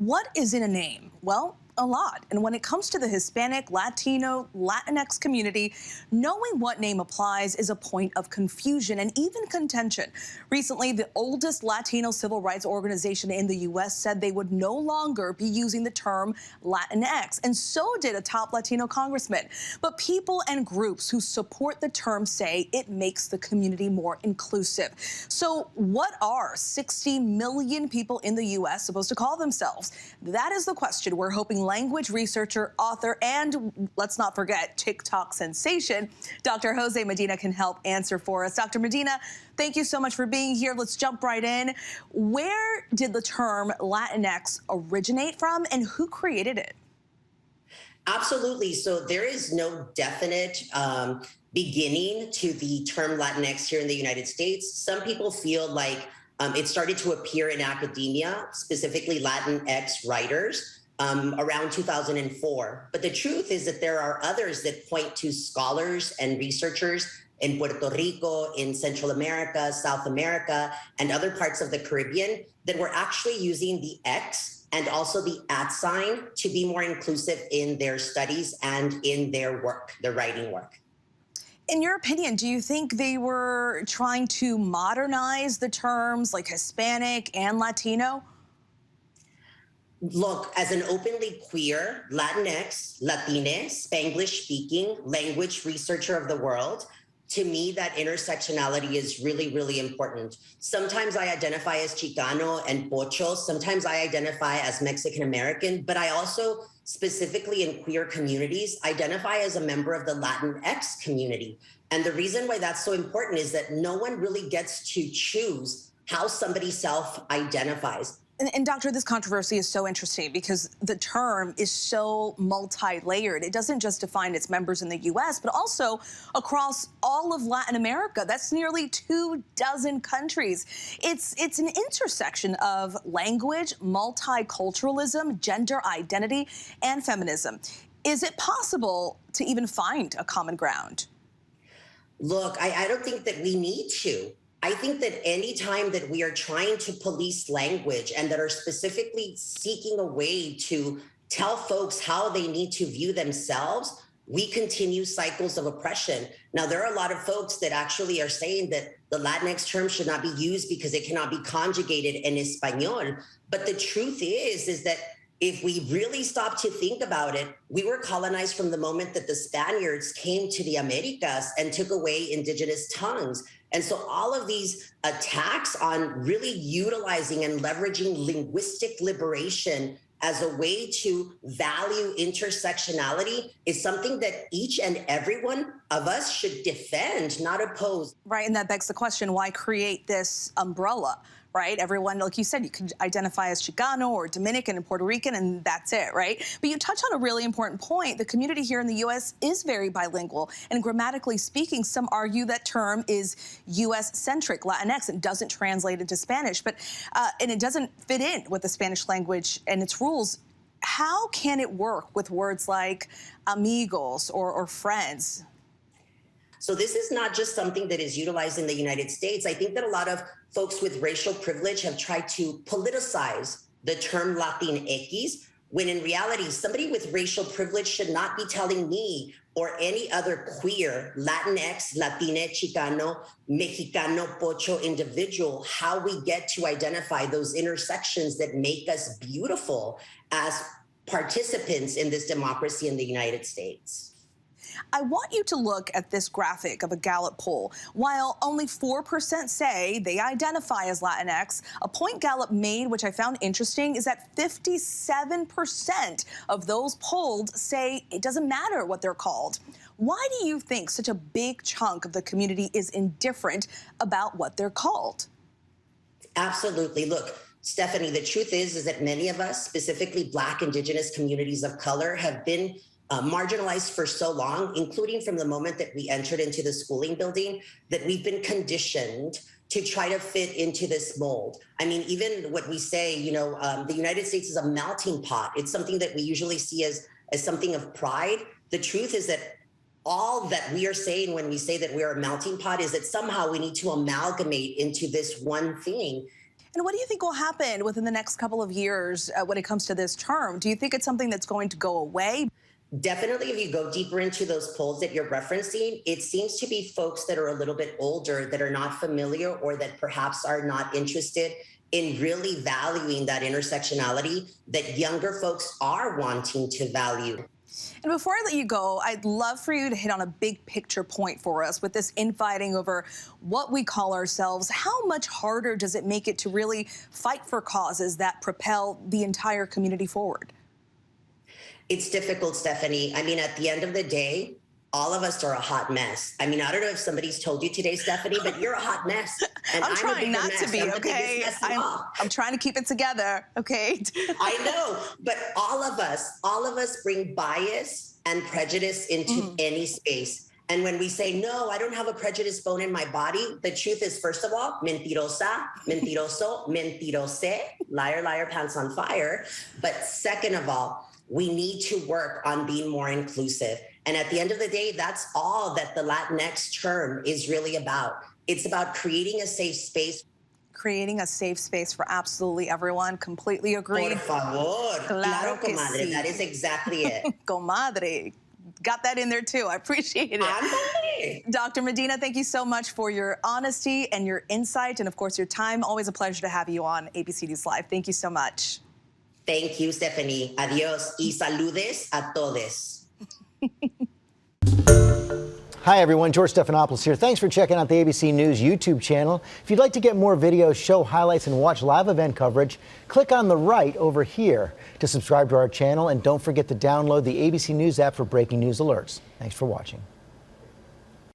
What is in a name? Well, a lot. And when it comes to the Hispanic, Latino, Latinx community, knowing what name applies is a point of confusion and even contention. Recently, the oldest Latino civil rights organization in the U.S. said they would no longer be using the term Latinx, and so did a top Latino congressman. But people and groups who support the term say it makes the community more inclusive. So what are 60 million people in the U.S. supposed to call themselves? That is the question we're hoping language researcher, author, and let's not forget TikTok sensation, Dr. Jose Medina can help answer for us. Dr. Medina, thank you so much for being here. Let's jump right in. Where did the term Latinx originate from, and who created it? Absolutely. So there is no definite beginning to the term Latinx here in the United States. Some people feel like it started to appear in academia, specifically Latinx writers, around 2004. But the truth is that there are others that point to scholars and researchers in Puerto Rico, in Central America, South America, and other parts of the Caribbean that were actually using the X and also the @ sign to be more inclusive in their studies and in their work, their writing work. In your opinion, do you think they were trying to modernize the terms like Hispanic and Latino? Look, as an openly queer Latinx, Latina, Spanglish-speaking language researcher of the world, to me, that intersectionality is really, really important. Sometimes I identify as Chicano and Pocho. Sometimes I identify as Mexican-American, but I also, specifically in queer communities, identify as a member of the Latinx community. And the reason why that's so important is that no one really gets to choose how somebody self-identifies. And Doctor, this controversy is so interesting because the term is so multi-layered. It doesn't just define its members in the U.S., but also across all of Latin America. That's nearly 24 countries. It's an intersection of language, multiculturalism, gender identity, and feminism. Is it possible to even find a common ground? Look, I don't think that we need to. I think that any time that we are trying to police language and that are specifically seeking a way to tell folks how they need to view themselves, we continue cycles of oppression. Now, there are a lot of folks that actually are saying that the Latinx term should not be used because it cannot be conjugated in Espanol. But the truth is that if we really stop to think about it, we were colonized from the moment that the Spaniards came to the Americas and took away indigenous tongues. And so all of these attacks on really utilizing and leveraging linguistic liberation as a way to value intersectionality is something that each and every one of us should defend, not oppose. Right, and that begs the question, why create this umbrella? Right? Everyone, like you said, you could identify as Chicano or Dominican and Puerto Rican, and that's it, right? But you touch on a really important point. The community here in the U.S. is very bilingual, and grammatically speaking, some argue that term is U.S.-centric, Latinx, and doesn't translate into Spanish, but and it doesn't fit in with the Spanish language and its rules. How can it work with words like amigos or friends? So this is not just something that is utilized in the United States. I think that a lot of folks with racial privilege have tried to politicize the term Latinx, when in reality, somebody with racial privilege should not be telling me or any other queer Latinx, Latina, Chicano, Mexicano, Pocho individual how we get to identify those intersections that make us beautiful as participants in this democracy in the United States. I want you to look at this graphic of a Gallup poll. While only 4% say they identify as Latinx, a point Gallup made, which I found interesting, is that 57% of those polled say it doesn't matter what they're called. Why do you think such a big chunk of the community is indifferent about what they're called? Absolutely. Look, Stephanie, the truth is that many of us, specifically Black, Indigenous communities of color, have been marginalized for so long, including from the moment that we entered into the schooling building, that we've been conditioned to try to fit into this mold. I mean, even what we say, the United States is a melting pot. It's something that we usually see as something of pride. The truth is that all that we are saying when we say that we are a melting pot is that somehow we need to amalgamate into this one thing. And what do you think will happen within the next couple of years when it comes to this term? Do you think it's something that's going to go away? Definitely, if you go deeper into those polls that you're referencing, it seems to be folks that are a little bit older that are not familiar or that perhaps are not interested in really valuing that intersectionality that younger folks are wanting to value. And before I let you go, I'd love for you to hit on a big picture point for us with this infighting over what we call ourselves. How much harder does it make it to really fight for causes that propel the entire community forward? It's difficult, Stephanie. I mean, at the end of the day, all of us are a hot mess. I mean, I don't know if somebody's told you today, Stephanie, but you're a hot mess. And I'm trying not mess. to be, okay? I'm trying to keep it together, okay? I know, but all of us bring bias and prejudice into any space. And when we say, no, I don't have a prejudice bone in my body, the truth is, first of all, mentirosa, mentiroso, mentirose, liar, liar, pants on fire. But second of all, we need to work on being more inclusive. And at the end of the day, that's all that the Latinx term is really about. It's about creating a safe space. Creating a safe space for absolutely everyone. Completely agree. Por favor. Claro, comadre. Sí. That is exactly it. Comadre. Got that in there too. I appreciate it. Andale. Dr. Medina, thank you so much for your honesty and your insight and, of course, your time. Always a pleasure to have you on ABC News Live. Thank you so much. Thank you, Stephanie. Adios y saludes a todos. Hi everyone, George Stephanopoulos here. Thanks for checking out the ABC News YouTube channel. If you'd like to get more videos, show highlights, and watch live event coverage, click on the right over here to subscribe to our channel, and don't forget to download the ABC News app for breaking news alerts. Thanks for watching.